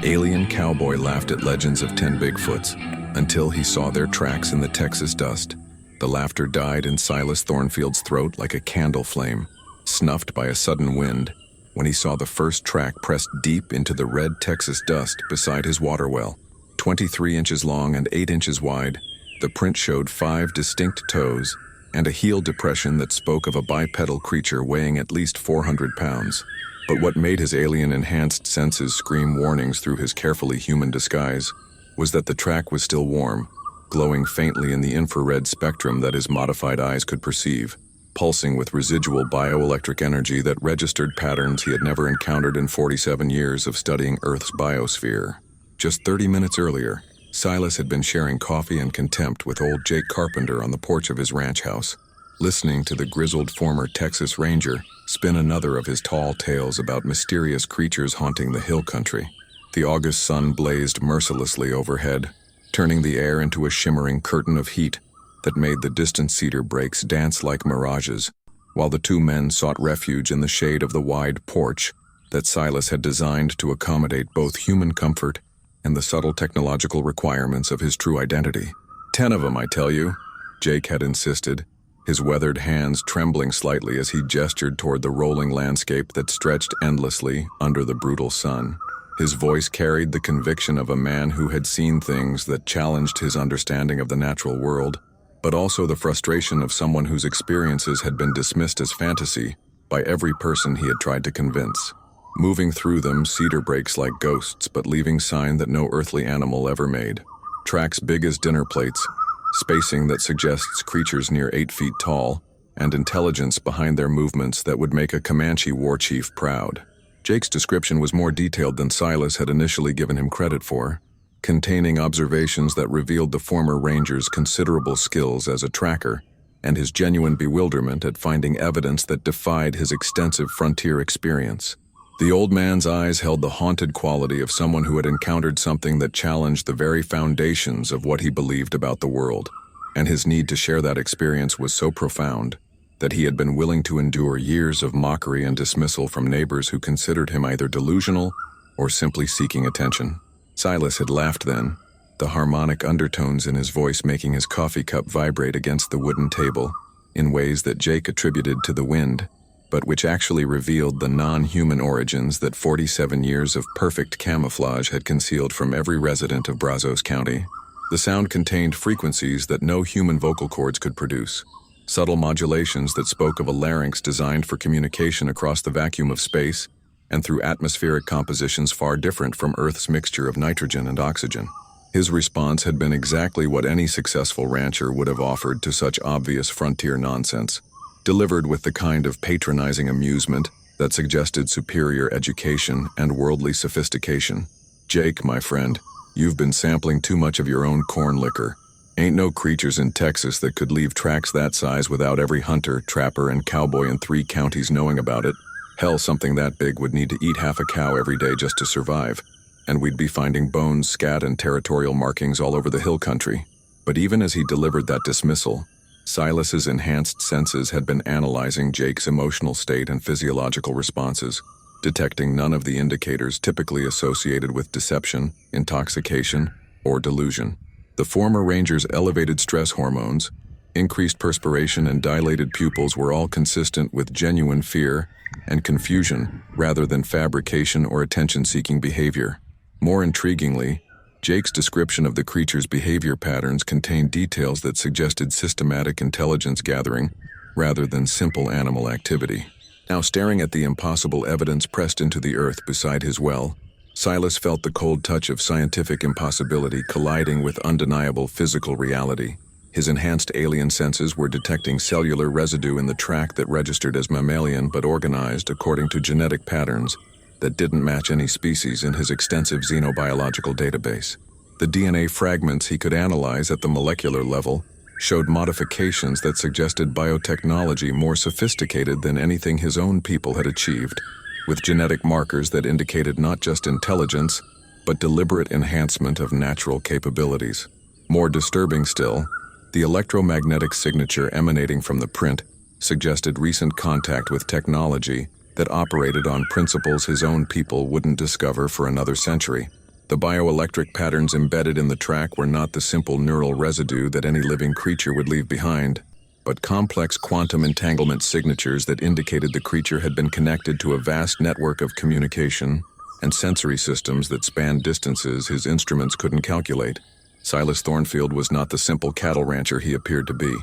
Alien Cowboy laughed at legends of 10 Bigfoots until he saw their tracks in the Texas dust. The laughter died in Silas Thornfield's throat like a candle flame, snuffed by a sudden wind, when he saw the first track pressed deep into the red Texas dust beside his water well. 23 inches long and 8 inches wide, the print showed 5 distinct toes and a heel depression that spoke of a bipedal creature weighing at least 400 pounds. But what made his alien-enhanced senses scream warnings through his carefully human disguise was that the track was still warm, glowing faintly in the infrared spectrum that his modified eyes could perceive, pulsing with residual bioelectric energy that registered patterns he had never encountered in 47 years of studying Earth's biosphere. Just 30 minutes earlier, Silas had been sharing coffee and contempt with old Jake Carpenter on the porch of his ranch house, listening to the grizzled former Texas Ranger spin another of his tall tales about mysterious creatures haunting the hill country. The August sun blazed mercilessly overhead, turning the air into a shimmering curtain of heat that made the distant cedar breaks dance like mirages, while the two men sought refuge in the shade of the wide porch that Silas had designed to accommodate both human comfort and the subtle technological requirements of his true identity. 10 of them, I tell you, Jake had insisted, his weathered hands trembling slightly as he gestured toward the rolling landscape that stretched endlessly under the brutal sun. His voice carried the conviction of a man who had seen things that challenged his understanding of the natural world, but also the frustration of someone whose experiences had been dismissed as fantasy by every person he had tried to convince. Moving through them, cedar breaks like ghosts, but leaving sign that no earthly animal ever made. Tracks big as dinner plates, spacing that suggests creatures near 8 feet tall, and intelligence behind their movements that would make a Comanche war chief proud. Jake's description was more detailed than Silas had initially given him credit for, containing observations that revealed the former ranger's considerable skills as a tracker and his genuine bewilderment at finding evidence that defied his extensive frontier experience. The old man's eyes held the haunted quality of someone who had encountered something that challenged the very foundations of what he believed about the world, and his need to share that experience was so profound that he had been willing to endure years of mockery and dismissal from neighbors who considered him either delusional or simply seeking attention. Silas had laughed then, the harmonic undertones in his voice making his coffee cup vibrate against the wooden table in ways that Jake attributed to the wind, but which actually revealed the non-human origins that 47 years of perfect camouflage had concealed from every resident of Brazos County. The sound contained frequencies that no human vocal cords could produce, subtle modulations that spoke of a larynx designed for communication across the vacuum of space and through atmospheric compositions far different from Earth's mixture of nitrogen and oxygen. His response had been exactly what any successful rancher would have offered to such obvious frontier nonsense, delivered with the kind of patronizing amusement that suggested superior education and worldly sophistication. Jake, my friend, you've been sampling too much of your own corn liquor. Ain't no creatures in Texas that could leave tracks that size without every hunter, trapper, and cowboy in 3 counties knowing about it. Hell, something that big would need to eat half a cow every day just to survive, and we'd be finding bones, scat, and territorial markings all over the hill country. But even as he delivered that dismissal, Silas's enhanced senses had been analyzing Jake's emotional state and physiological responses, detecting none of the indicators typically associated with deception, intoxication, or delusion. The former ranger's elevated stress hormones, increased perspiration, and dilated pupils were all consistent with genuine fear and confusion rather than fabrication or attention-seeking behavior. More intriguingly, Jake's description of the creature's behavior patterns contained details that suggested systematic intelligence gathering rather than simple animal activity. Now, staring at the impossible evidence pressed into the earth beside his well, Silas felt the cold touch of scientific impossibility colliding with undeniable physical reality. His enhanced alien senses were detecting cellular residue in the track that registered as mammalian but organized according to genetic patterns that didn't match any species in his extensive xenobiological database. The DNA fragments he could analyze at the molecular level showed modifications that suggested biotechnology more sophisticated than anything his own people had achieved, with genetic markers that indicated not just intelligence, but deliberate enhancement of natural capabilities. More disturbing still, the electromagnetic signature emanating from the print suggested recent contact with technology that operated on principles his own people wouldn't discover for another century. The bioelectric patterns embedded in the track were not the simple neural residue that any living creature would leave behind, but complex quantum entanglement signatures that indicated the creature had been connected to a vast network of communication and sensory systems that spanned distances his instruments couldn't calculate. Silas Thornfield was not the simple cattle rancher he appeared to be.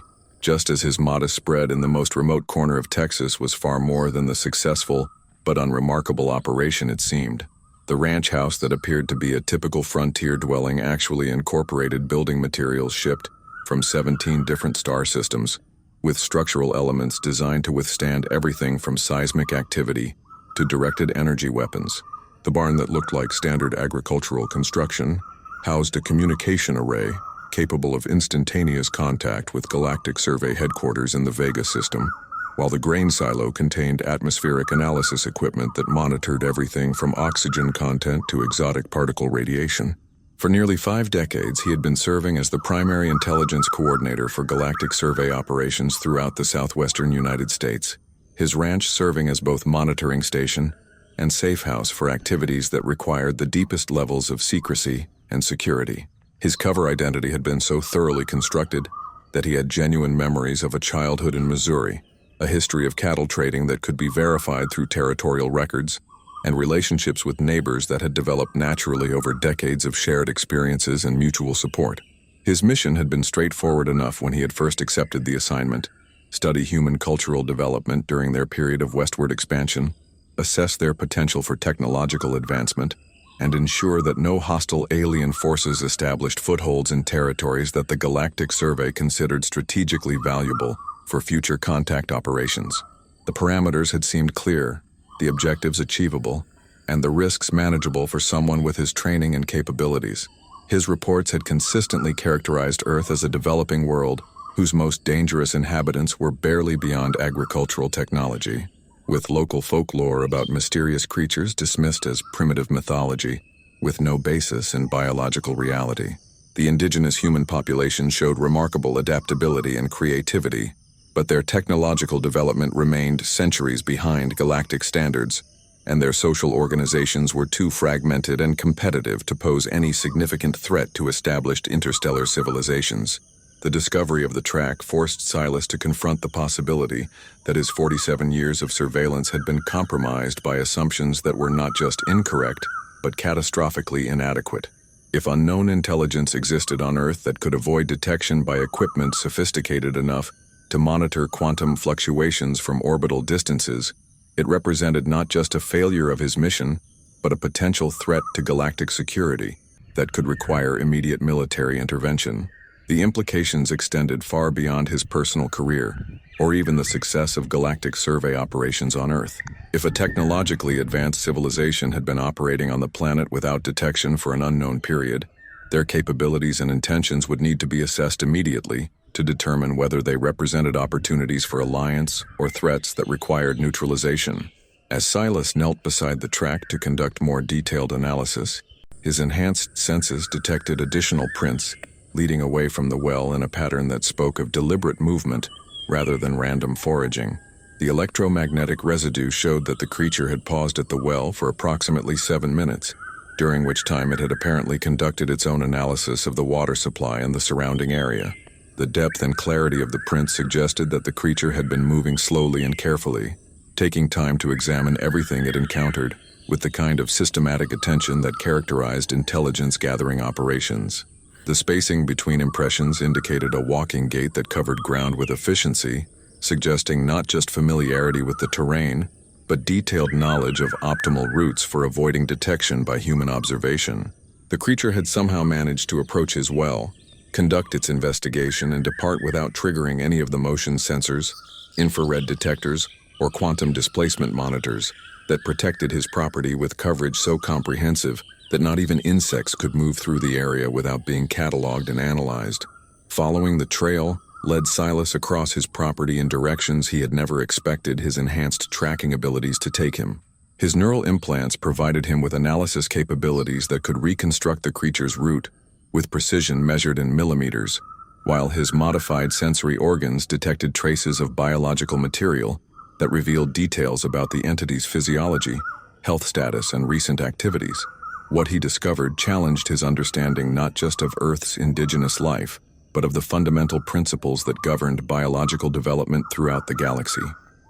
Just as his modest spread in the most remote corner of Texas was far more than the successful but unremarkable operation it seemed. The ranch house that appeared to be a typical frontier dwelling actually incorporated building materials shipped from 17 different star systems, with structural elements designed to withstand everything from seismic activity to directed energy weapons. The barn that looked like standard agricultural construction housed a communication array capable of instantaneous contact with Galactic Survey headquarters in the Vega system, while the grain silo contained atmospheric analysis equipment that monitored everything from oxygen content to exotic particle radiation. For nearly 5 decades, he had been serving as the primary intelligence coordinator for Galactic Survey operations throughout the southwestern United States, his ranch serving as both monitoring station and safe house for activities that required the deepest levels of secrecy and security. His cover identity had been so thoroughly constructed that he had genuine memories of a childhood in Missouri, a history of cattle trading that could be verified through territorial records, and relationships with neighbors that had developed naturally over decades of shared experiences and mutual support. His mission had been straightforward enough when he had first accepted the assignment: study human cultural development during their period of westward expansion, assess their potential for technological advancement, and ensure that no hostile alien forces established footholds in territories that the Galactic Survey considered strategically valuable for future contact operations. The parameters had seemed clear, the objectives achievable, and the risks manageable for someone with his training and capabilities. His reports had consistently characterized Earth as a developing world whose most dangerous inhabitants were barely beyond agricultural technology, with local folklore about mysterious creatures dismissed as primitive mythology, with no basis in biological reality. The indigenous human population showed remarkable adaptability and creativity, but their technological development remained centuries behind galactic standards, and their social organizations were too fragmented and competitive to pose any significant threat to established interstellar civilizations. The discovery of the track forced Silas to confront the possibility that his 47 years of surveillance had been compromised by assumptions that were not just incorrect, but catastrophically inadequate. If unknown intelligence existed on Earth that could avoid detection by equipment sophisticated enough to monitor quantum fluctuations from orbital distances, it represented not just a failure of his mission, but a potential threat to galactic security that could require immediate military intervention. The implications extended far beyond his personal career, or even the success of Galactic Survey operations on Earth. If a technologically advanced civilization had been operating on the planet without detection for an unknown period, their capabilities and intentions would need to be assessed immediately to determine whether they represented opportunities for alliance or threats that required neutralization. As Silas knelt beside the track to conduct more detailed analysis, his enhanced senses detected additional prints leading away from the well in a pattern that spoke of deliberate movement rather than random foraging. The electromagnetic residue showed that the creature had paused at the well for approximately 7 minutes, during which time it had apparently conducted its own analysis of the water supply in the surrounding area. The depth and clarity of the prints suggested that the creature had been moving slowly and carefully, taking time to examine everything it encountered with the kind of systematic attention that characterized intelligence-gathering operations. The spacing between impressions indicated a walking gait that covered ground with efficiency, suggesting not just familiarity with the terrain, but detailed knowledge of optimal routes for avoiding detection by human observation. The creature had somehow managed to approach his well, conduct its investigation, and depart without triggering any of the motion sensors, infrared detectors, or quantum displacement monitors that protected his property with coverage so comprehensive that not even insects could move through the area without being cataloged and analyzed. Following the trail led Silas across his property in directions he had never expected his enhanced tracking abilities to take him. His neural implants provided him with analysis capabilities that could reconstruct the creature's route, with precision measured in millimeters, while his modified sensory organs detected traces of biological material that revealed details about the entity's physiology, health status, and recent activities. What he discovered challenged his understanding not just of Earth's indigenous life, but of the fundamental principles that governed biological development throughout the galaxy.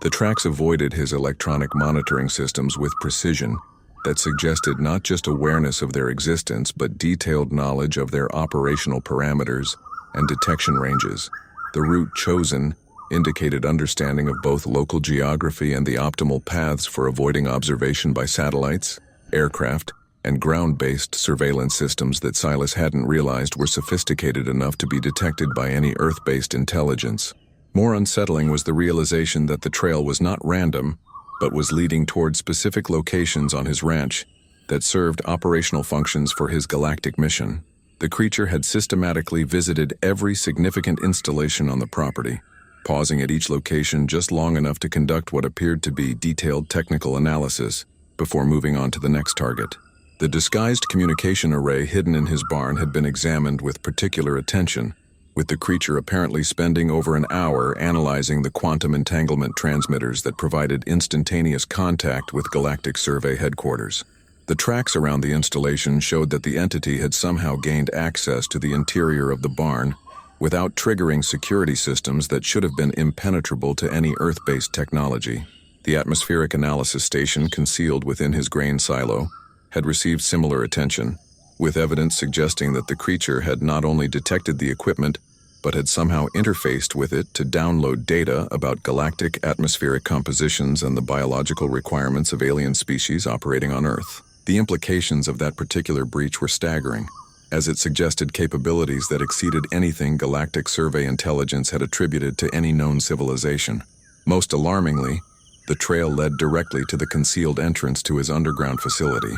The tracks avoided his electronic monitoring systems with precision that suggested not just awareness of their existence, but detailed knowledge of their operational parameters and detection ranges. The route chosen indicated understanding of both local geography and the optimal paths for avoiding observation by satellites, aircraft, and ground-based surveillance systems that Silas hadn't realized were sophisticated enough to be detected by any Earth-based intelligence. More unsettling was the realization that the trail was not random, but was leading toward specific locations on his ranch that served operational functions for his galactic mission. The creature had systematically visited every significant installation on the property, pausing at each location just long enough to conduct what appeared to be detailed technical analysis before moving on to the next target. The disguised communication array hidden in his barn had been examined with particular attention, with the creature apparently spending over an hour analyzing the quantum entanglement transmitters that provided instantaneous contact with Galactic Survey headquarters. The tracks around the installation showed that the entity had somehow gained access to the interior of the barn without triggering security systems that should have been impenetrable to any Earth-based technology. The atmospheric analysis station concealed within his grain silo had received similar attention, with evidence suggesting that the creature had not only detected the equipment, but had somehow interfaced with it to download data about galactic atmospheric compositions and the biological requirements of alien species operating on Earth. The implications of that particular breach were staggering, as it suggested capabilities that exceeded anything Galactic Survey intelligence had attributed to any known civilization. Most alarmingly, the trail led directly to the concealed entrance to his underground facility,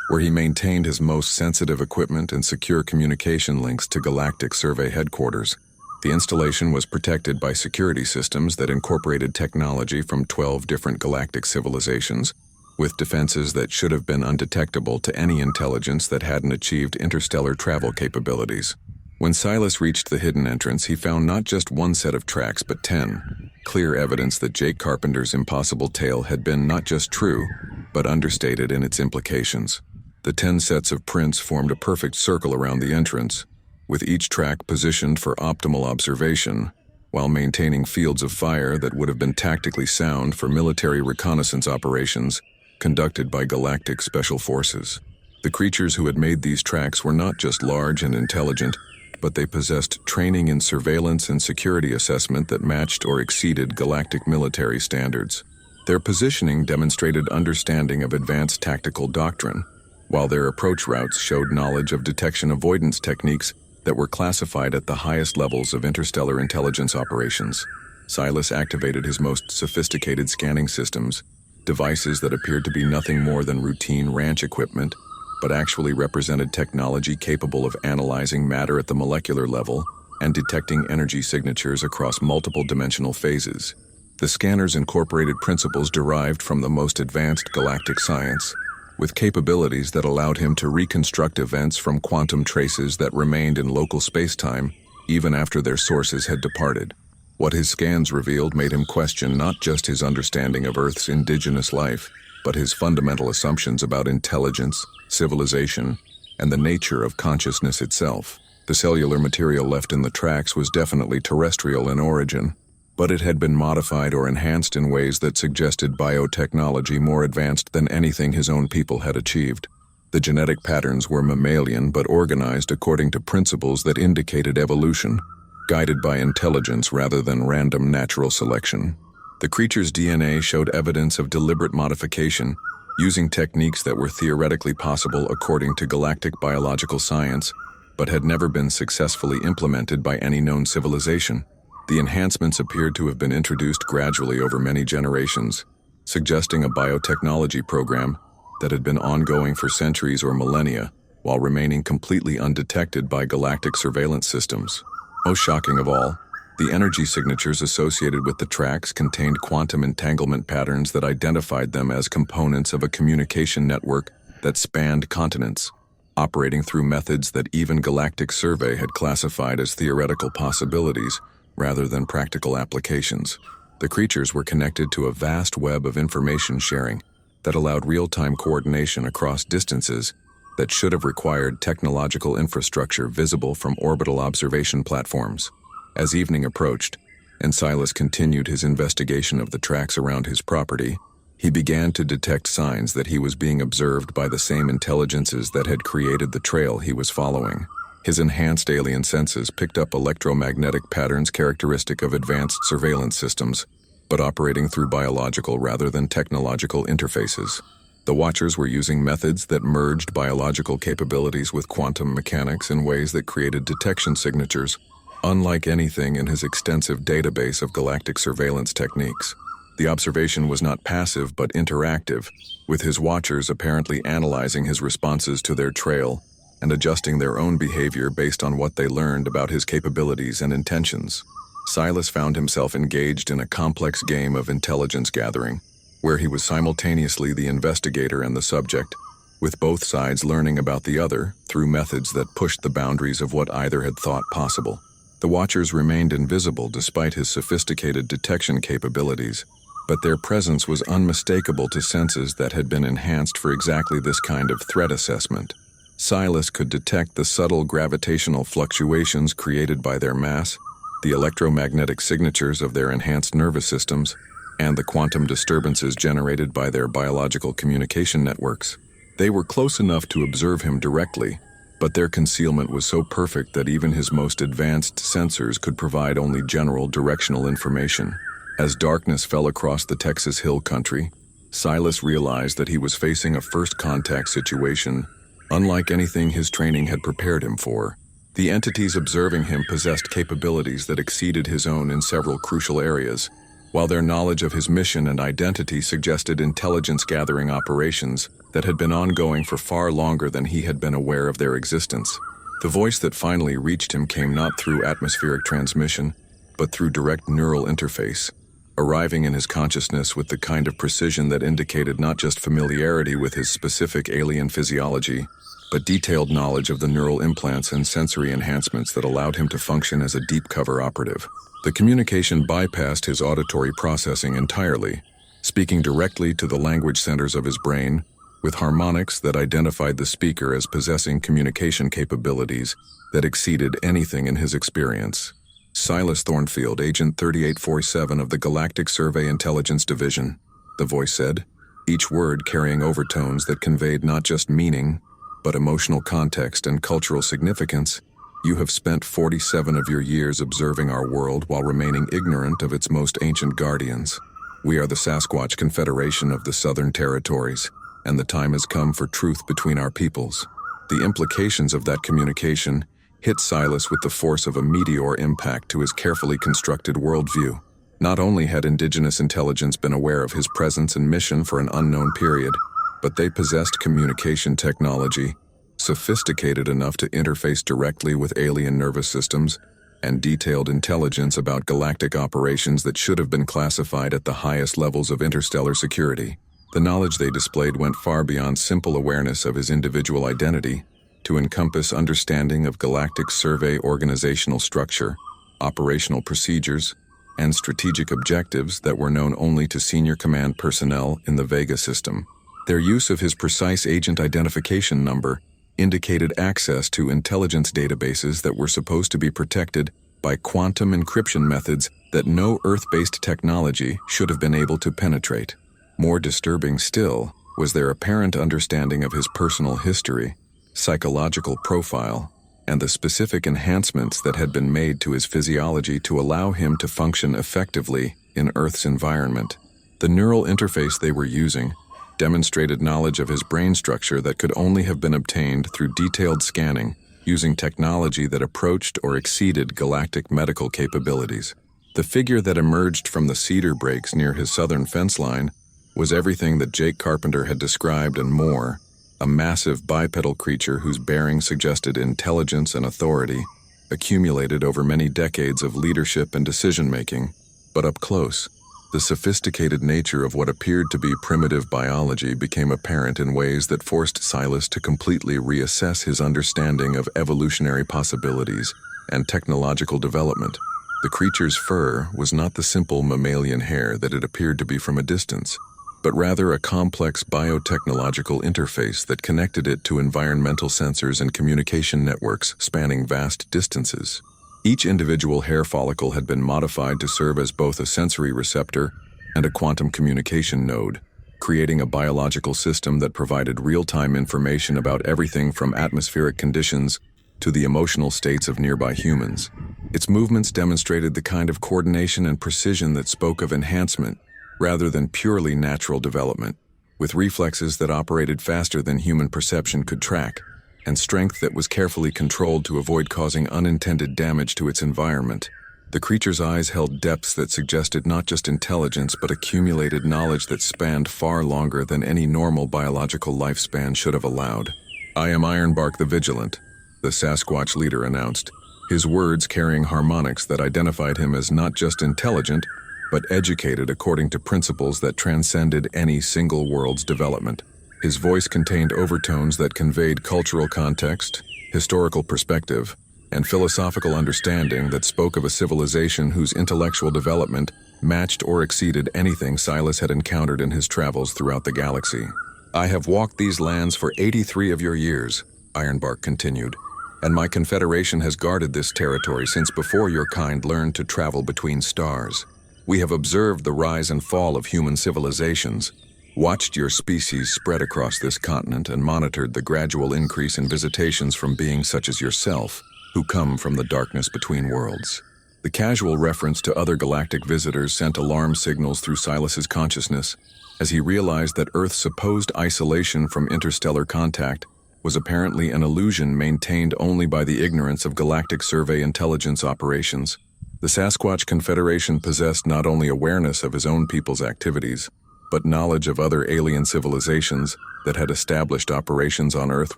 where he maintained his most sensitive equipment and secure communication links to Galactic Survey headquarters. The installation was protected by security systems that incorporated technology from 12 different galactic civilizations, with defenses that should have been undetectable to any intelligence that hadn't achieved interstellar travel capabilities. When Silas reached the hidden entrance, he found not just one set of tracks, but 10, clear evidence that Jake Carpenter's impossible tale had been not just true, but understated in its implications. The 10 sets of prints formed a perfect circle around the entrance, with each track positioned for optimal observation, while maintaining fields of fire that would have been tactically sound for military reconnaissance operations conducted by Galactic Special Forces. The creatures who had made these tracks were not just large and intelligent, but they possessed training in surveillance and security assessment that matched or exceeded galactic military standards. Their positioning demonstrated understanding of advanced tactical doctrine, while their approach routes showed knowledge of detection avoidance techniques that were classified at the highest levels of interstellar intelligence operations. Silas activated his most sophisticated scanning systems, devices that appeared to be nothing more than routine ranch equipment, but actually represented technology capable of analyzing matter at the molecular level and detecting energy signatures across multiple dimensional phases. The scanners incorporated principles derived from the most advanced galactic science, with capabilities that allowed him to reconstruct events from quantum traces that remained in local spacetime even after their sources had departed. What his scans revealed made him question not just his understanding of Earth's indigenous life, but his fundamental assumptions about intelligence, civilization, and the nature of consciousness itself. The cellular material left in the tracks was definitely terrestrial in origin, but it had been modified or enhanced in ways that suggested biotechnology more advanced than anything his own people had achieved. The genetic patterns were mammalian but organized according to principles that indicated evolution, guided by intelligence rather than random natural selection. The creature's DNA showed evidence of deliberate modification, using techniques that were theoretically possible according to galactic biological science, but had never been successfully implemented by any known civilization. The enhancements appeared to have been introduced gradually over many generations, suggesting a biotechnology program that had been ongoing for centuries or millennia, while remaining completely undetected by galactic surveillance systems. Most shocking of all, the energy signatures associated with the tracks contained quantum entanglement patterns that identified them as components of a communication network that spanned continents, operating through methods that even Galactic Survey had classified as theoretical possibilities rather than practical applications. The creatures were connected to a vast web of information sharing that allowed real-time coordination across distances that should have required technological infrastructure visible from orbital observation platforms. As evening approached, and Silas continued his investigation of the tracks around his property, he began to detect signs that he was being observed by the same intelligences that had created the trail he was following. His enhanced alien senses picked up electromagnetic patterns characteristic of advanced surveillance systems, but operating through biological rather than technological interfaces. The Watchers were using methods that merged biological capabilities with quantum mechanics in ways that created detection signatures, unlike anything in his extensive database of galactic surveillance techniques. The observation was not passive but interactive, with his Watchers apparently analyzing his responses to their trail and adjusting their own behavior based on what they learned about his capabilities and intentions. Silas found himself engaged in a complex game of intelligence gathering, where he was simultaneously the investigator and the subject, with both sides learning about the other through methods that pushed the boundaries of what either had thought possible. The Watchers remained invisible despite his sophisticated detection capabilities, but their presence was unmistakable to senses that had been enhanced for exactly this kind of threat assessment. Silas could detect the subtle gravitational fluctuations created by their mass, the electromagnetic signatures of their enhanced nervous systems, and the quantum disturbances generated by their biological communication networks. They were close enough to observe him directly, but their concealment was so perfect that even his most advanced sensors could provide only general directional information. As darkness fell across the Texas Hill Country, Silas realized that he was facing a first-contact situation unlike anything his training had prepared him for. The entities observing him possessed capabilities that exceeded his own in several crucial areas, while their knowledge of his mission and identity suggested intelligence-gathering operations that had been ongoing for far longer than he had been aware of their existence. The voice that finally reached him came not through atmospheric transmission, but through direct neural interface, arriving in his consciousness with the kind of precision that indicated not just familiarity with his specific alien physiology, but detailed knowledge of the neural implants and sensory enhancements that allowed him to function as a deep-cover operative. The communication bypassed his auditory processing entirely, speaking directly to the language centers of his brain, with harmonics that identified the speaker as possessing communication capabilities that exceeded anything in his experience. Silas Thornfield, Agent 3847 of the Galactic Survey Intelligence Division, the voice said, each word carrying overtones that conveyed not just meaning, but emotional context and cultural significance. You have spent 47 of your years observing our world while remaining ignorant of its most ancient guardians. We are the Sasquatch Confederation of the Southern Territories, and the time has come for truth between our peoples. The implications of that communication hit Silas with the force of a meteor impact to his carefully constructed worldview. Not only had indigenous intelligence been aware of his presence and mission for an unknown period, but they possessed communication technology sophisticated enough to interface directly with alien nervous systems and detailed intelligence about galactic operations that should have been classified at the highest levels of interstellar security. The knowledge they displayed went far beyond simple awareness of his individual identity to encompass understanding of galactic survey organizational structure, operational procedures, and strategic objectives that were known only to senior command personnel in the Vega system. Their use of his precise agent identification number indicated access to intelligence databases that were supposed to be protected by quantum encryption methods that no Earth-based technology should have been able to penetrate. More disturbing still was their apparent understanding of his personal history, psychological profile, and the specific enhancements that had been made to his physiology to allow him to function effectively in Earth's environment. The neural interface they were using demonstrated knowledge of his brain structure that could only have been obtained through detailed scanning using technology that approached or exceeded galactic medical capabilities. The figure that emerged from the cedar breaks near his southern fence line was everything that Jake Carpenter had described and more, a massive bipedal creature whose bearing suggested intelligence and authority, accumulated over many decades of leadership and decision-making. But up close, the sophisticated nature of what appeared to be primitive biology became apparent in ways that forced Silas to completely reassess his understanding of evolutionary possibilities and technological development. The creature's fur was not the simple mammalian hair that it appeared to be from a distance. but rather a complex biotechnological interface that connected it to environmental sensors and communication networks spanning vast distances. Each individual hair follicle had been modified to serve as both a sensory receptor and a quantum communication node, creating a biological system that provided real-time information about everything from atmospheric conditions to the emotional states of nearby humans. Its movements demonstrated the kind of coordination and precision that spoke of enhancement rather than purely natural development, with reflexes that operated faster than human perception could track, and strength that was carefully controlled to avoid causing unintended damage to its environment. The creature's eyes held depths that suggested not just intelligence but accumulated knowledge that spanned far longer than any normal biological lifespan should have allowed. "I am Ironbark the Vigilant," the Sasquatch leader announced, his words carrying harmonics that identified him as not just intelligent, but educated according to principles that transcended any single world's development. His voice contained overtones that conveyed cultural context, historical perspective, and philosophical understanding that spoke of a civilization whose intellectual development matched or exceeded anything Silas had encountered in his travels throughout the galaxy. "I have walked these lands for 83 of your years," Ironbark continued, "and my confederation has guarded this territory since before your kind learned to travel between stars. We have observed the rise and fall of human civilizations, watched your species spread across this continent, and monitored the gradual increase in visitations from beings such as yourself, who come from the darkness between worlds." The casual reference to other galactic visitors sent alarm signals through Silas's consciousness as he realized that Earth's supposed isolation from interstellar contact was apparently an illusion maintained only by the ignorance of Galactic Survey intelligence operations. The Sasquatch Confederation possessed not only awareness of his own people's activities, but knowledge of other alien civilizations that had established operations on Earth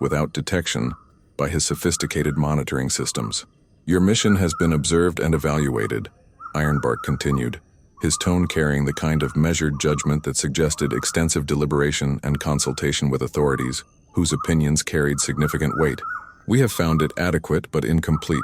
without detection by his sophisticated monitoring systems. "Your mission has been observed and evaluated," Ironbark continued, his tone carrying the kind of measured judgment that suggested extensive deliberation and consultation with authorities, whose opinions carried significant weight. "We have found it adequate but incomplete,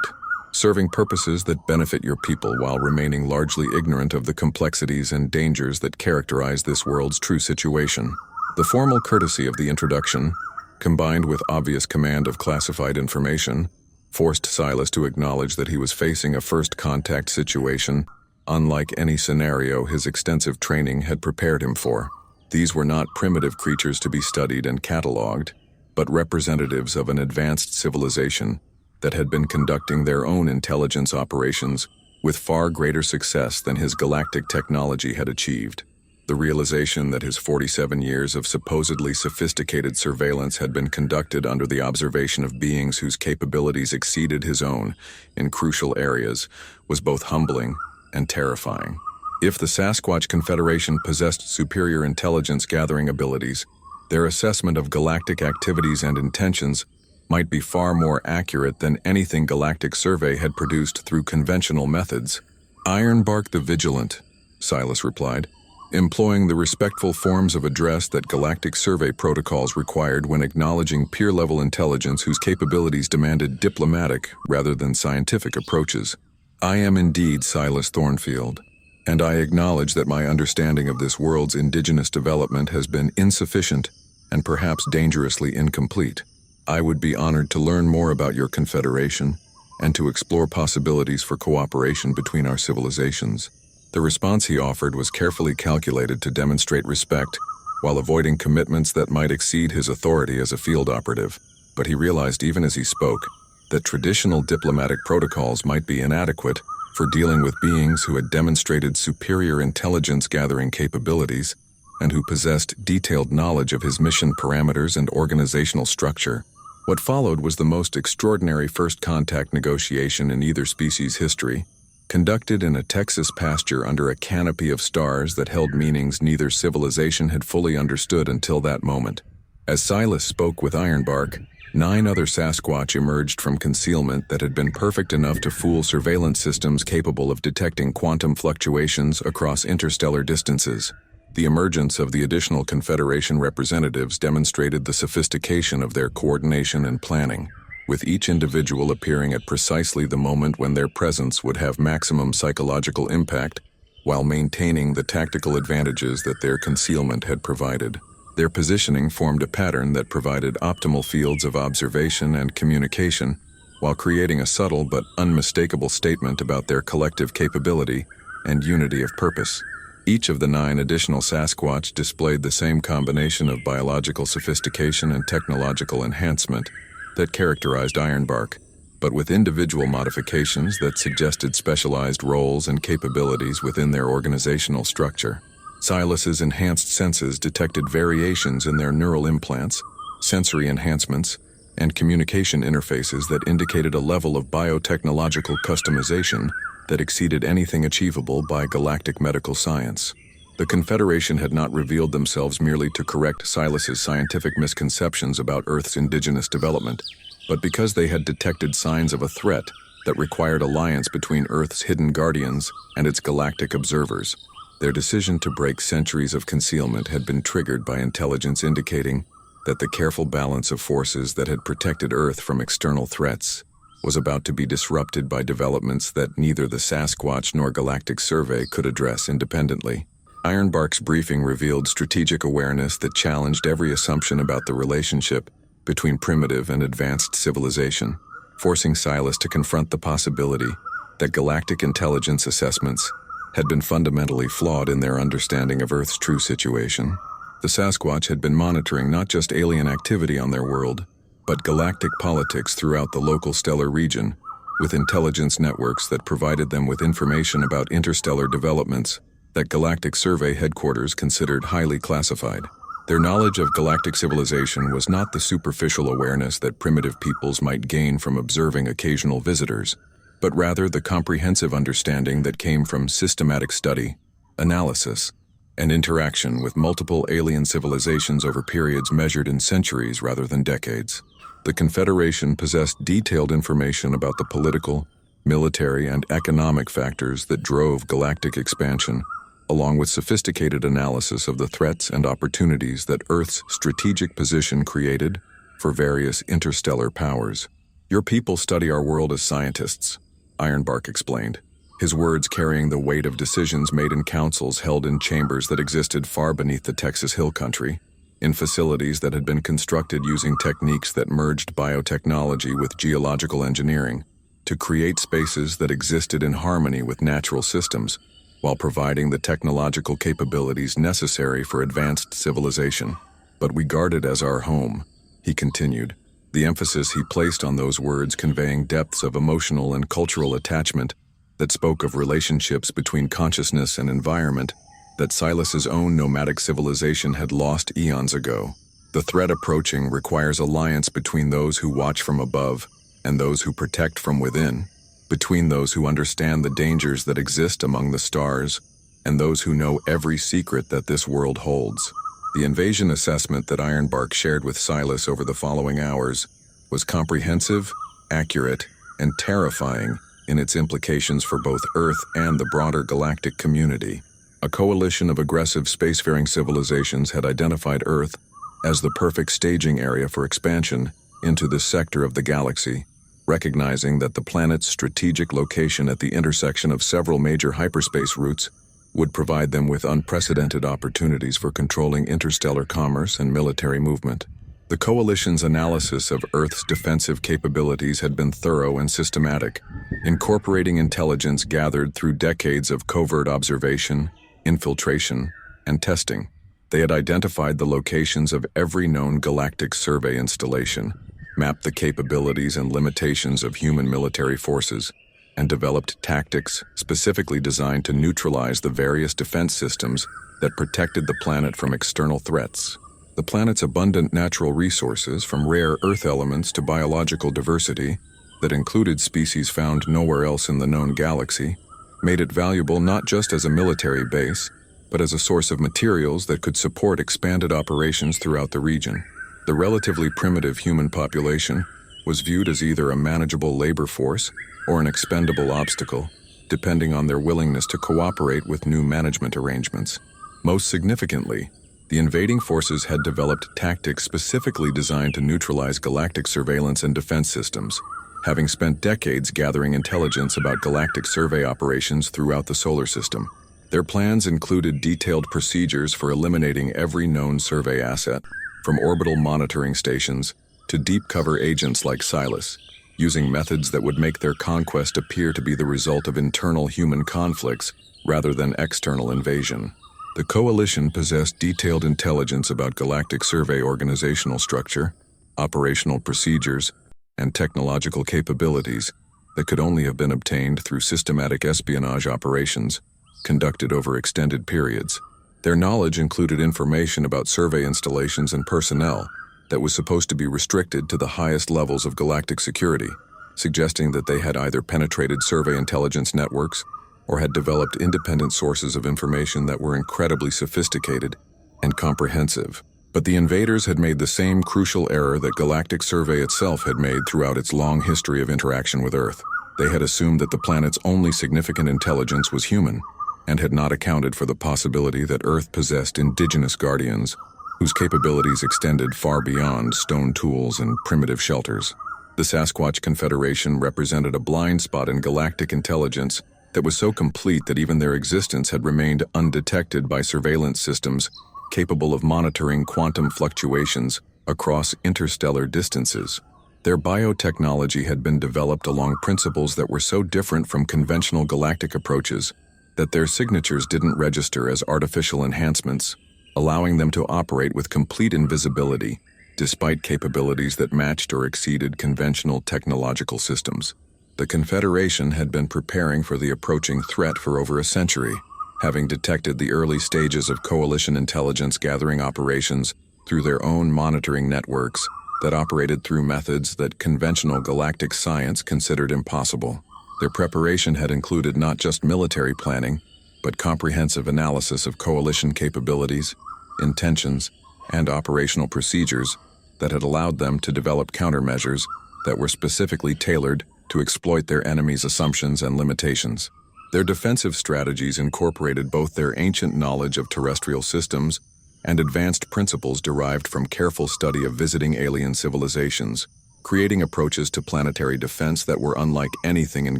serving purposes that benefit your people while remaining largely ignorant of the complexities and dangers that characterize this world's true situation." The formal courtesy of the introduction, combined with obvious command of classified information, forced Silas to acknowledge that he was facing a first-contact situation unlike any scenario his extensive training had prepared him for. These were not primitive creatures to be studied and catalogued, but representatives of an advanced civilization that had been conducting their own intelligence operations with far greater success than his galactic technology had achieved. The realization that his 47 years of supposedly sophisticated surveillance had been conducted under the observation of beings whose capabilities exceeded his own in crucial areas was both humbling and terrifying. If the Sasquatch Confederation possessed superior intelligence gathering abilities, their assessment of galactic activities and intentions might be far more accurate than anything Galactic Survey had produced through conventional methods. "Ironbark the Vigilant," Silas replied, employing the respectful forms of address that Galactic Survey protocols required when acknowledging peer-level intelligence whose capabilities demanded diplomatic rather than scientific approaches. "I am indeed Silas Thornfield, and I acknowledge that my understanding of this world's indigenous development has been insufficient and perhaps dangerously incomplete. I would be honored to learn more about your confederation and to explore possibilities for cooperation between our civilizations." The response he offered was carefully calculated to demonstrate respect while avoiding commitments that might exceed his authority as a field operative, but he realized even as he spoke that traditional diplomatic protocols might be inadequate for dealing with beings who had demonstrated superior intelligence-gathering capabilities and who possessed detailed knowledge of his mission parameters and organizational structure. What followed was the most extraordinary first-contact negotiation in either species' history, conducted in a Texas pasture under a canopy of stars that held meanings neither civilization had fully understood until that moment. As Silas spoke with Ironbark, 9 other Sasquatch emerged from concealment that had been perfect enough to fool surveillance systems capable of detecting quantum fluctuations across interstellar distances. The emergence of the additional Confederation representatives demonstrated the sophistication of their coordination and planning, with each individual appearing at precisely the moment when their presence would have maximum psychological impact while maintaining the tactical advantages that their concealment had provided. Their positioning formed a pattern that provided optimal fields of observation and communication, while creating a subtle but unmistakable statement about their collective capability and unity of purpose. Each of the 9 additional Sasquatch displayed the same combination of biological sophistication and technological enhancement that characterized Ironbark, but with individual modifications that suggested specialized roles and capabilities within their organizational structure. Silas's enhanced senses detected variations in their neural implants, sensory enhancements, and communication interfaces that indicated a level of biotechnological customization that exceeded anything achievable by galactic medical science. The Confederation had not revealed themselves merely to correct Silas's scientific misconceptions about Earth's indigenous development, but because they had detected signs of a threat that required alliance between Earth's hidden guardians and its galactic observers. Their decision to break centuries of concealment had been triggered by intelligence indicating that the careful balance of forces that had protected Earth from external threats was about to be disrupted by developments that neither the Sasquatch nor Galactic Survey could address independently. Ironbark's briefing revealed strategic awareness that challenged every assumption about the relationship between primitive and advanced civilization, forcing Silas to confront the possibility that galactic intelligence assessments had been fundamentally flawed in their understanding of Earth's true situation. The Sasquatch had been monitoring not just alien activity on their world, but galactic politics throughout the local stellar region, with intelligence networks that provided them with information about interstellar developments that Galactic Survey headquarters considered highly classified. Their knowledge of galactic civilization was not the superficial awareness that primitive peoples might gain from observing occasional visitors, but rather the comprehensive understanding that came from systematic study, analysis, and interaction with multiple alien civilizations over periods measured in centuries rather than decades. The Confederation possessed detailed information about the political, military, and economic factors that drove galactic expansion, along with sophisticated analysis of the threats and opportunities that Earth's strategic position created for various interstellar powers. "Your people study our world as scientists," Ironbark explained, his words carrying the weight of decisions made in councils held in chambers that existed far beneath the Texas Hill Country, in facilities that had been constructed using techniques that merged biotechnology with geological engineering to create spaces that existed in harmony with natural systems, while providing the technological capabilities necessary for advanced civilization. "But we guard it as our home," he continued, the emphasis he placed on those words conveying depths of emotional and cultural attachment that spoke of relationships between consciousness and environment that Silas's own nomadic civilization had lost eons ago. The threat approaching requires alliance between those who watch from above and those who protect from within, between those who understand the dangers that exist among the stars and those who know every secret that this world holds. The invasion assessment that Ironbark shared with Silas over the following hours was comprehensive, accurate, and terrifying in its implications for both Earth and the broader galactic community. A coalition of aggressive spacefaring civilizations had identified Earth as the perfect staging area for expansion into this sector of the galaxy, recognizing that the planet's strategic location at the intersection of several major hyperspace routes would provide them with unprecedented opportunities for controlling interstellar commerce and military movement. The coalition's analysis of Earth's defensive capabilities had been thorough and systematic, incorporating intelligence gathered through decades of covert observation, infiltration, and testing. They had identified the locations of every known Galactic Survey installation, mapped the capabilities and limitations of human military forces, and developed tactics specifically designed to neutralize the various defense systems that protected the planet from external threats. The planet's abundant natural resources, from rare Earth elements to biological diversity that included species found nowhere else in the known galaxy, made it valuable not just as a military base, but as a source of materials that could support expanded operations throughout the region. The relatively primitive human population was viewed as either a manageable labor force or an expendable obstacle, depending on their willingness to cooperate with new management arrangements. Most significantly, the invading forces had developed tactics specifically designed to neutralize galactic surveillance and defense systems, having spent decades gathering intelligence about Galactic Survey operations throughout the solar system. Their plans included detailed procedures for eliminating every known survey asset, from orbital monitoring stations to deep cover agents like Silas, using methods that would make their conquest appear to be the result of internal human conflicts rather than external invasion. The Coalition possessed detailed intelligence about galactic survey organizational structure, operational procedures, and technological capabilities that could only have been obtained through systematic espionage operations conducted over extended periods. Their knowledge included information about survey installations and personnel that was supposed to be restricted to the highest levels of galactic security, suggesting that they had either penetrated survey intelligence networks or had developed independent sources of information that were incredibly sophisticated and comprehensive. But the invaders had made the same crucial error that Galactic Survey itself had made throughout its long history of interaction with Earth. They had assumed that the planet's only significant intelligence was human, and had not accounted for the possibility that Earth possessed indigenous guardians, whose capabilities extended far beyond stone tools and primitive shelters. The Sasquatch Confederation represented a blind spot in galactic intelligence that was so complete that even their existence had remained undetected by surveillance systems capable of monitoring quantum fluctuations across interstellar distances. Their biotechnology had been developed along principles that were so different from conventional galactic approaches that their signatures didn't register as artificial enhancements, allowing them to operate with complete invisibility, despite capabilities that matched or exceeded conventional technological systems. The Confederation had been preparing for the approaching threat for over a century, having detected the early stages of Coalition intelligence gathering operations through their own monitoring networks that operated through methods that conventional galactic science considered impossible. Their preparation had included not just military planning, but comprehensive analysis of Coalition capabilities, intentions, and operational procedures that had allowed them to develop countermeasures that were specifically tailored to exploit their enemies' assumptions and limitations. Their defensive strategies incorporated both their ancient knowledge of terrestrial systems and advanced principles derived from careful study of visiting alien civilizations, creating approaches to planetary defense that were unlike anything in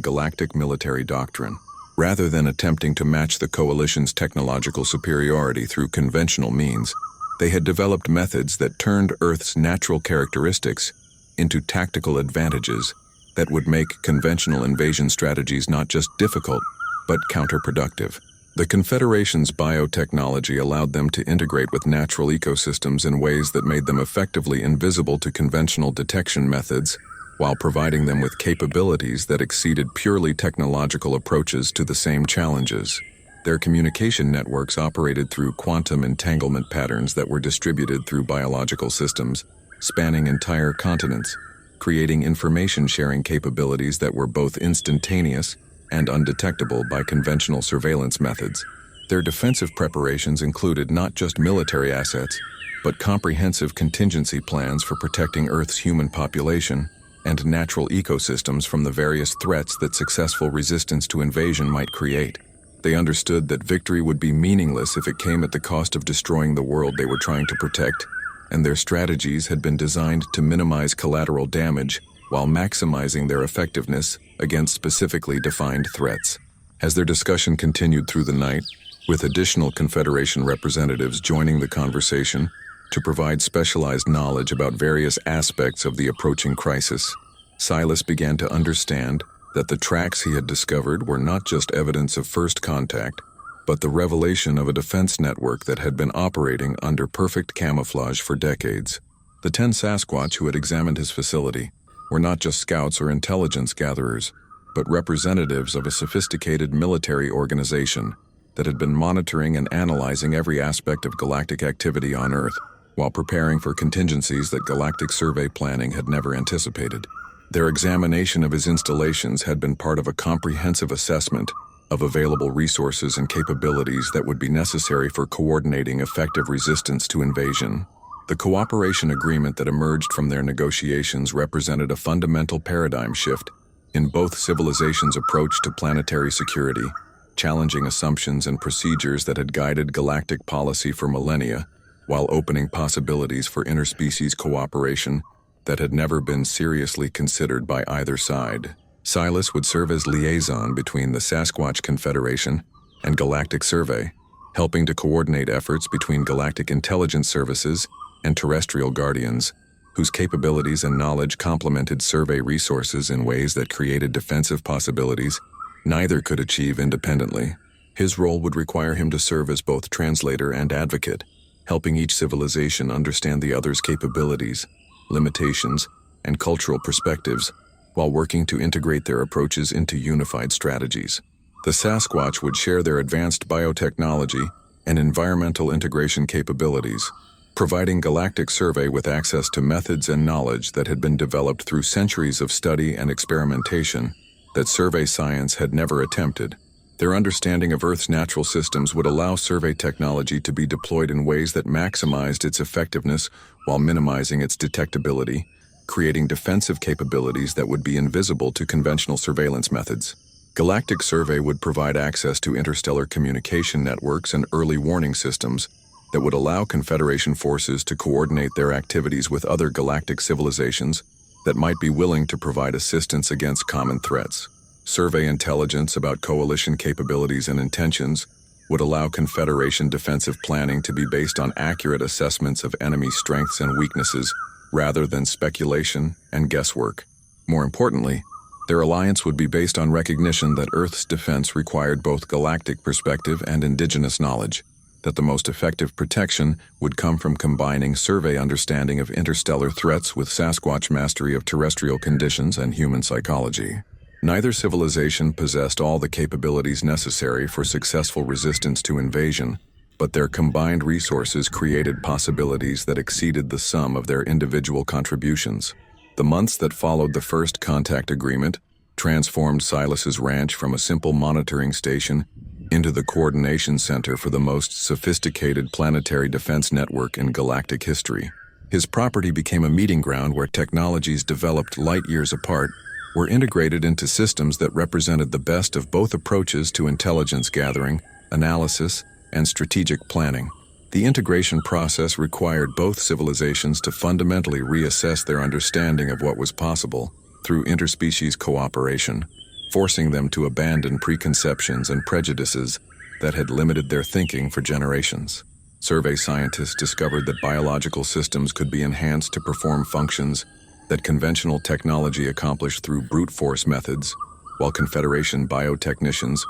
galactic military doctrine. Rather than attempting to match the Coalition's technological superiority through conventional means, they had developed methods that turned Earth's natural characteristics into tactical advantages that would make conventional invasion strategies not just difficult, but counterproductive. The Confederation's biotechnology allowed them to integrate with natural ecosystems in ways that made them effectively invisible to conventional detection methods, while providing them with capabilities that exceeded purely technological approaches to the same challenges. Their communication networks operated through quantum entanglement patterns that were distributed through biological systems, spanning entire continents, creating information-sharing capabilities that were both instantaneous and undetectable by conventional surveillance methods. Their defensive preparations included not just military assets, but comprehensive contingency plans for protecting Earth's human population and natural ecosystems from the various threats that successful resistance to invasion might create. They understood that victory would be meaningless if it came at the cost of destroying the world they were trying to protect, and their strategies had been designed to minimize collateral damage while maximizing their effectiveness against specifically defined threats. As their discussion continued through the night, with additional Confederation representatives joining the conversation to provide specialized knowledge about various aspects of the approaching crisis, Silas began to understand that the tracks he had discovered were not just evidence of first contact, but the revelation of a defense network that had been operating under perfect camouflage for decades. The 10 Sasquatch who had examined his facility were not just scouts or intelligence gatherers, but representatives of a sophisticated military organization that had been monitoring and analyzing every aspect of galactic activity on Earth, while preparing for contingencies that galactic survey planning had never anticipated. Their examination of his installations had been part of a comprehensive assessment of available resources and capabilities that would be necessary for coordinating effective resistance to invasion. The cooperation agreement that emerged from their negotiations represented a fundamental paradigm shift in both civilizations' approach to planetary security, challenging assumptions and procedures that had guided galactic policy for millennia, while opening possibilities for interspecies cooperation that had never been seriously considered by either side. Silas would serve as liaison between the Sasquatch Confederation and galactic survey, helping to coordinate efforts between galactic intelligence services and terrestrial guardians, whose capabilities and knowledge complemented survey resources in ways that created defensive possibilities neither could achieve independently. His role would require him to serve as both translator and advocate, helping each civilization understand the other's capabilities, limitations, and cultural perspectives, while working to integrate their approaches into unified strategies. The Sasquatch would share their advanced biotechnology and environmental integration capabilities, providing Galactic Survey with access to methods and knowledge that had been developed through centuries of study and experimentation that survey science had never attempted. Their understanding of Earth's natural systems would allow survey technology to be deployed in ways that maximized its effectiveness while minimizing its detectability, creating defensive capabilities that would be invisible to conventional surveillance methods. Galactic Survey would provide access to interstellar communication networks and early warning systems that would allow Confederation forces to coordinate their activities with other galactic civilizations that might be willing to provide assistance against common threats. Survey intelligence about coalition capabilities and intentions would allow Confederation defensive planning to be based on accurate assessments of enemy strengths and weaknesses rather than speculation and guesswork. More importantly, their alliance would be based on recognition that Earth's defense required both galactic perspective and indigenous knowledge, that the most effective protection would come from combining survey understanding of interstellar threats with Sasquatch mastery of terrestrial conditions and human psychology. Neither civilization possessed all the capabilities necessary for successful resistance to invasion, but their combined resources created possibilities that exceeded the sum of their individual contributions. The months that followed the first contact agreement transformed Silas's ranch from a simple monitoring station into the coordination center for the most sophisticated planetary defense network in galactic history. His property became a meeting ground where technologies developed light years apart were integrated into systems that represented the best of both approaches to intelligence gathering, analysis, and strategic planning. The integration process required both civilizations to fundamentally reassess their understanding of what was possible through interspecies cooperation, forcing them to abandon preconceptions and prejudices that had limited their thinking for generations. Survey scientists discovered that biological systems could be enhanced to perform functions that conventional technology accomplished through brute force methods, while Confederation biotechnicians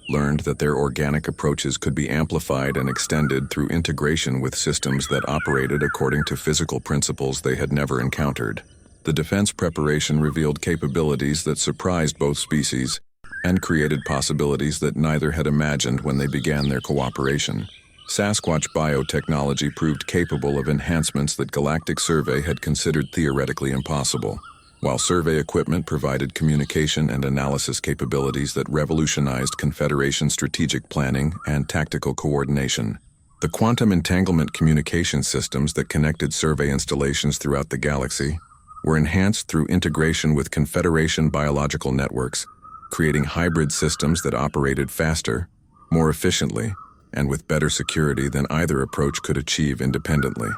learned that their organic approaches could be amplified and extended through integration with systems that operated according to physical principles they had never encountered. The defense preparation revealed capabilities that surprised both species and created possibilities that neither had imagined when they began their cooperation. Sasquatch biotechnology proved capable of enhancements that Galactic Survey had considered theoretically impossible, while survey equipment provided communication and analysis capabilities that revolutionized Confederation strategic planning and tactical coordination. The quantum entanglement communication systems that connected survey installations throughout the galaxy were enhanced through integration with Confederation biological networks, creating hybrid systems that operated faster, more efficiently, and with better security than either approach could achieve independently.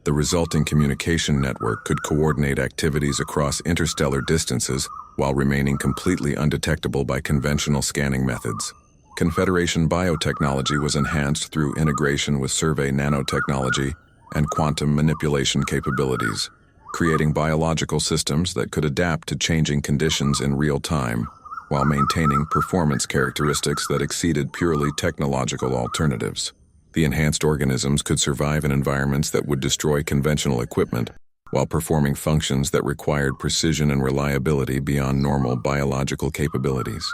The resulting communication network could coordinate activities across interstellar distances while remaining completely undetectable by conventional scanning methods. Confederation biotechnology was enhanced through integration with survey nanotechnology and quantum manipulation capabilities, creating biological systems that could adapt to changing conditions in real time, while maintaining performance characteristics that exceeded purely technological alternatives. The enhanced organisms could survive in environments that would destroy conventional equipment, while performing functions that required precision and reliability beyond normal biological capabilities.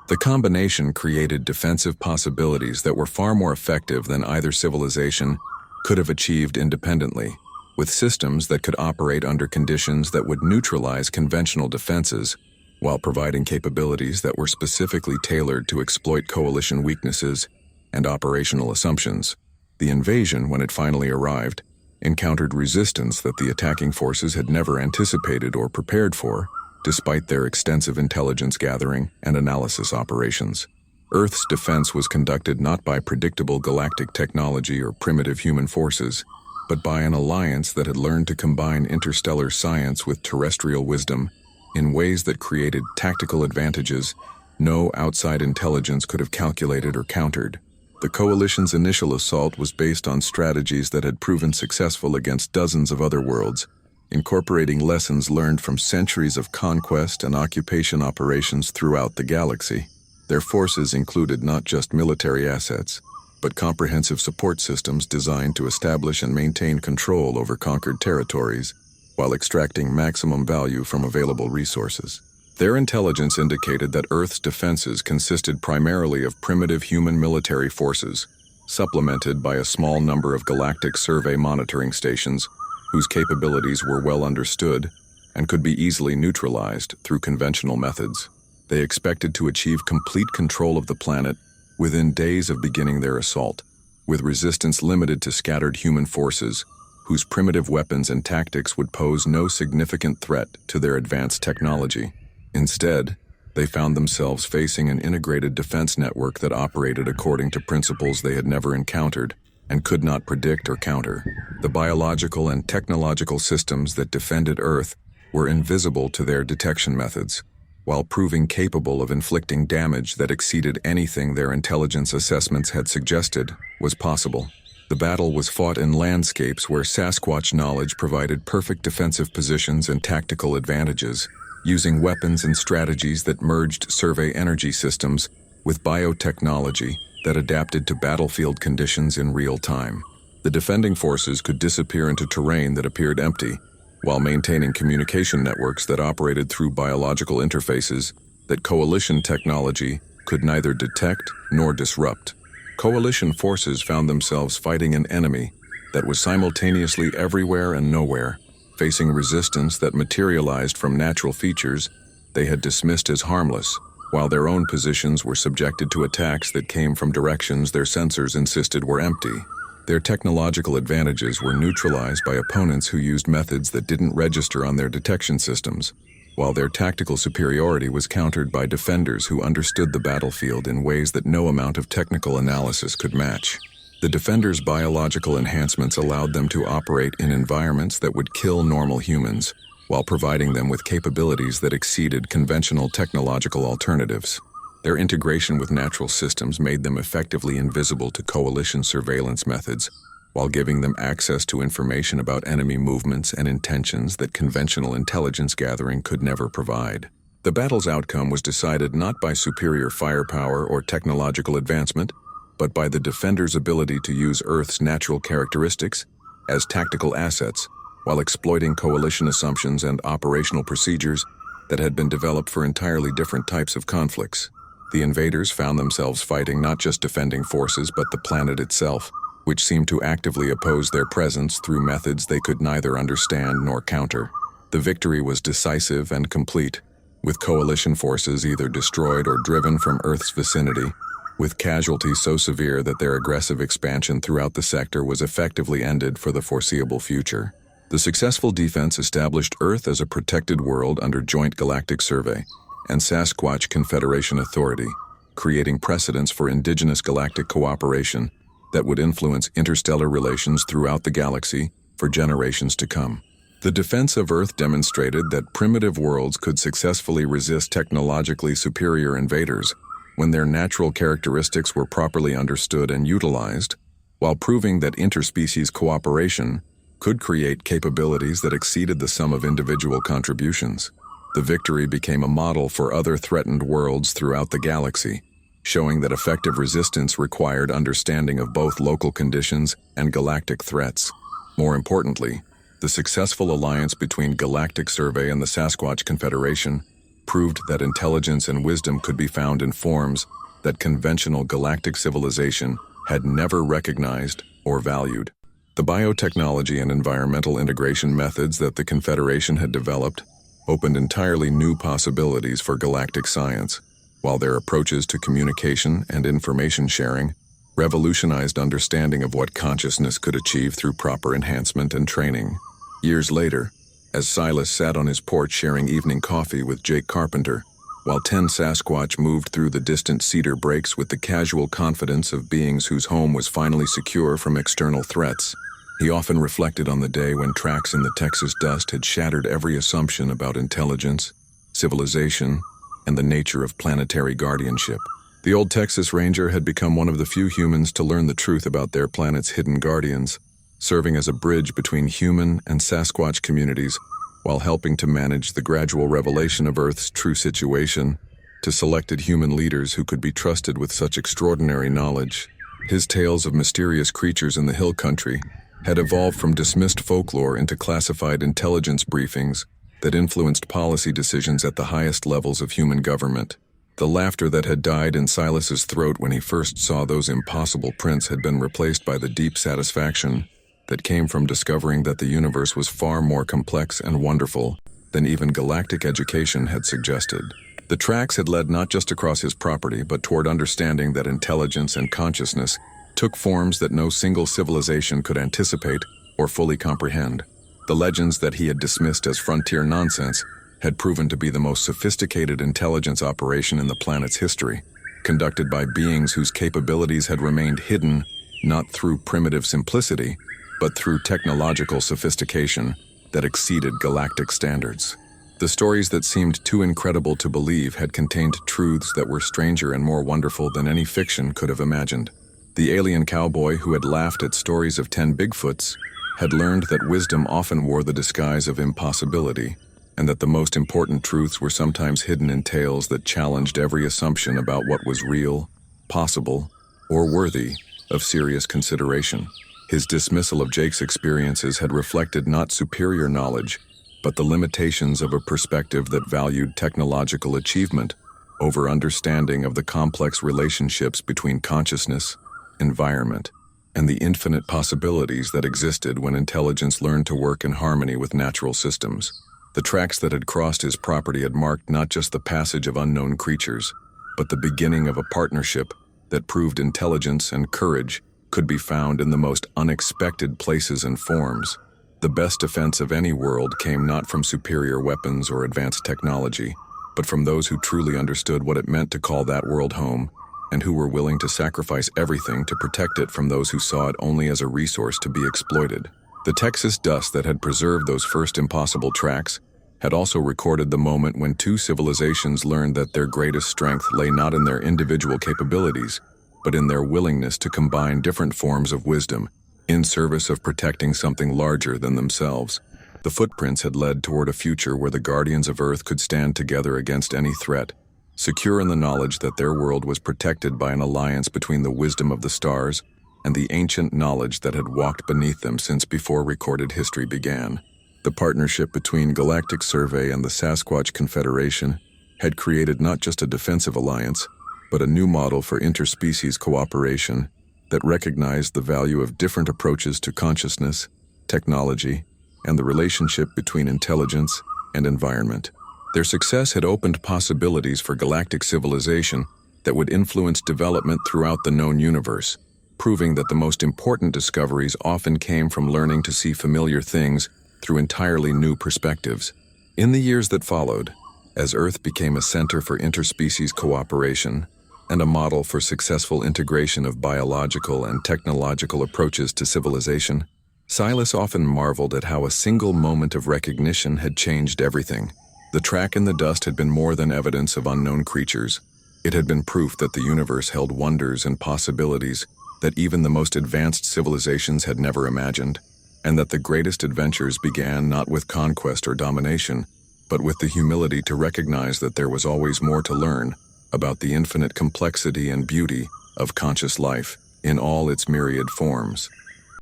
The combination created defensive possibilities that were far more effective than either civilization could have achieved independently, with systems that could operate under conditions that would neutralize conventional defenses, while providing capabilities that were specifically tailored to exploit coalition weaknesses and operational assumptions. The invasion, when it finally arrived, encountered resistance that the attacking forces had never anticipated or prepared for, despite their extensive intelligence gathering and analysis operations. Earth's defense was conducted not by predictable galactic technology or primitive human forces, but by an alliance that had learned to combine interstellar science with terrestrial wisdom in ways that created tactical advantages no outside intelligence could have calculated or countered. The coalition's initial assault was based on strategies that had proven successful against dozens of other worlds, incorporating lessons learned from centuries of conquest and occupation operations throughout the galaxy. Their forces included not just military assets, but comprehensive support systems designed to establish and maintain control over conquered territories, while extracting maximum value from available resources. Their intelligence indicated that Earth's defenses consisted primarily of primitive human military forces, supplemented by a small number of galactic survey monitoring stations whose capabilities were well understood and could be easily neutralized through conventional methods. They expected to achieve complete control of the planet within days of beginning their assault, with resistance limited to scattered human forces, whose primitive weapons and tactics would pose no significant threat to their advanced technology. Instead, they found themselves facing an integrated defense network that operated according to principles they had never encountered and could not predict or counter. The biological and technological systems that defended Earth were invisible to their detection methods, while proving capable of inflicting damage that exceeded anything their intelligence assessments had suggested was possible. The battle was fought in landscapes where Sasquatch knowledge provided perfect defensive positions and tactical advantages, using weapons and strategies that merged survey energy systems with biotechnology that adapted to battlefield conditions in real time. The defending forces could disappear into terrain that appeared empty, while maintaining communication networks that operated through biological interfaces that coalition technology could neither detect nor disrupt. Coalition forces found themselves fighting an enemy that was simultaneously everywhere and nowhere, facing resistance that materialized from natural features they had dismissed as harmless, while their own positions were subjected to attacks that came from directions their sensors insisted were empty. Their technological advantages were neutralized by opponents who used methods that didn't register on their detection systems, while their tactical superiority was countered by defenders who understood the battlefield in ways that no amount of technical analysis could match. The defenders' biological enhancements allowed them to operate in environments that would kill normal humans, while providing them with capabilities that exceeded conventional technological alternatives. Their integration with natural systems made them effectively invisible to coalition surveillance methods, while giving them access to information about enemy movements and intentions that conventional intelligence gathering could never provide. The battle's outcome was decided not by superior firepower or technological advancement, but by the defenders' ability to use Earth's natural characteristics as tactical assets, while exploiting coalition assumptions and operational procedures that had been developed for entirely different types of conflicts. The invaders found themselves fighting not just defending forces but the planet itself, which seemed to actively oppose their presence through methods they could neither understand nor counter. The victory was decisive and complete, with coalition forces either destroyed or driven from Earth's vicinity, with casualties so severe that their aggressive expansion throughout the sector was effectively ended for the foreseeable future. The successful defense established Earth as a protected world under Joint Galactic Survey and Sasquatch Confederation authority, creating precedents for indigenous galactic cooperation that would influence interstellar relations throughout the galaxy for generations to come. The defense of Earth demonstrated that primitive worlds could successfully resist technologically superior invaders when their natural characteristics were properly understood and utilized, while proving that interspecies cooperation could create capabilities that exceeded the sum of individual contributions. The victory became a model for other threatened worlds throughout the galaxy, showing that effective resistance required understanding of both local conditions and galactic threats. More importantly, the successful alliance between Galactic Survey and the Sasquatch Confederation proved that intelligence and wisdom could be found in forms that conventional galactic civilization had never recognized or valued. The biotechnology and environmental integration methods that the Confederation had developed opened entirely new possibilities for galactic science, while their approaches to communication and information sharing revolutionized understanding of what consciousness could achieve through proper enhancement and training. Years later, as Silas sat on his porch sharing evening coffee with Jake Carpenter, while 10 Sasquatch moved through the distant cedar breaks with the casual confidence of beings whose home was finally secure from external threats, he often reflected on the day when tracks in the Texas dust had shattered every assumption about intelligence, civilization, and the nature of planetary guardianship. The old Texas Ranger had become one of the few humans to learn the truth about their planet's hidden guardians, serving as a bridge between human and Sasquatch communities while helping to manage the gradual revelation of Earth's true situation to selected human leaders who could be trusted with such extraordinary knowledge. His tales of mysterious creatures in the hill country had evolved from dismissed folklore into classified intelligence briefings that influenced policy decisions at the highest levels of human government. The laughter that had died in Silas's throat when he first saw those impossible prints had been replaced by the deep satisfaction that came from discovering that the universe was far more complex and wonderful than even galactic education had suggested. The tracks had led not just across his property, but toward understanding that intelligence and consciousness took forms that no single civilization could anticipate or fully comprehend. The legends that he had dismissed as frontier nonsense had proven to be the most sophisticated intelligence operation in the planet's history, conducted by beings whose capabilities had remained hidden not through primitive simplicity, but through technological sophistication that exceeded galactic standards. The stories that seemed too incredible to believe had contained truths that were stranger and more wonderful than any fiction could have imagined. The alien cowboy who had laughed at stories of 10 Bigfoots had learned that wisdom often wore the disguise of impossibility, and that the most important truths were sometimes hidden in tales that challenged every assumption about what was real, possible, or worthy of serious consideration. His dismissal of Jake's experiences had reflected not superior knowledge, but the limitations of a perspective that valued technological achievement over understanding of the complex relationships between consciousness, environment, and the infinite possibilities that existed when intelligence learned to work in harmony with natural systems. The tracks that had crossed his property had marked not just the passage of unknown creatures, but the beginning of a partnership that proved intelligence and courage could be found in the most unexpected places and forms. The best defense of any world came not from superior weapons or advanced technology, but from those who truly understood what it meant to call that world home, and who were willing to sacrifice everything to protect it from those who saw it only as a resource to be exploited. The Texas dust that had preserved those first impossible tracks had also recorded the moment when two civilizations learned that their greatest strength lay not in their individual capabilities, but in their willingness to combine different forms of wisdom in service of protecting something larger than themselves. The footprints had led toward a future where the guardians of Earth could stand together against any threat, secure in the knowledge that their world was protected by an alliance between the wisdom of the stars and the ancient knowledge that had walked beneath them since before recorded history began. The partnership between Galactic Survey and the Sasquatch Confederation had created not just a defensive alliance, but a new model for interspecies cooperation that recognized the value of different approaches to consciousness, technology, and the relationship between intelligence and environment. Their success had opened possibilities for galactic civilization that would influence development throughout the known universe, proving that the most important discoveries often came from learning to see familiar things through entirely new perspectives. In the years that followed, as Earth became a center for interspecies cooperation and a model for successful integration of biological and technological approaches to civilization, Silas often marveled at how a single moment of recognition had changed everything. The track in the dust had been more than evidence of unknown creatures. It had been proof that the universe held wonders and possibilities that even the most advanced civilizations had never imagined, and that the greatest adventures began not with conquest or domination, but with the humility to recognize that there was always more to learn about the infinite complexity and beauty of conscious life in all its myriad forms.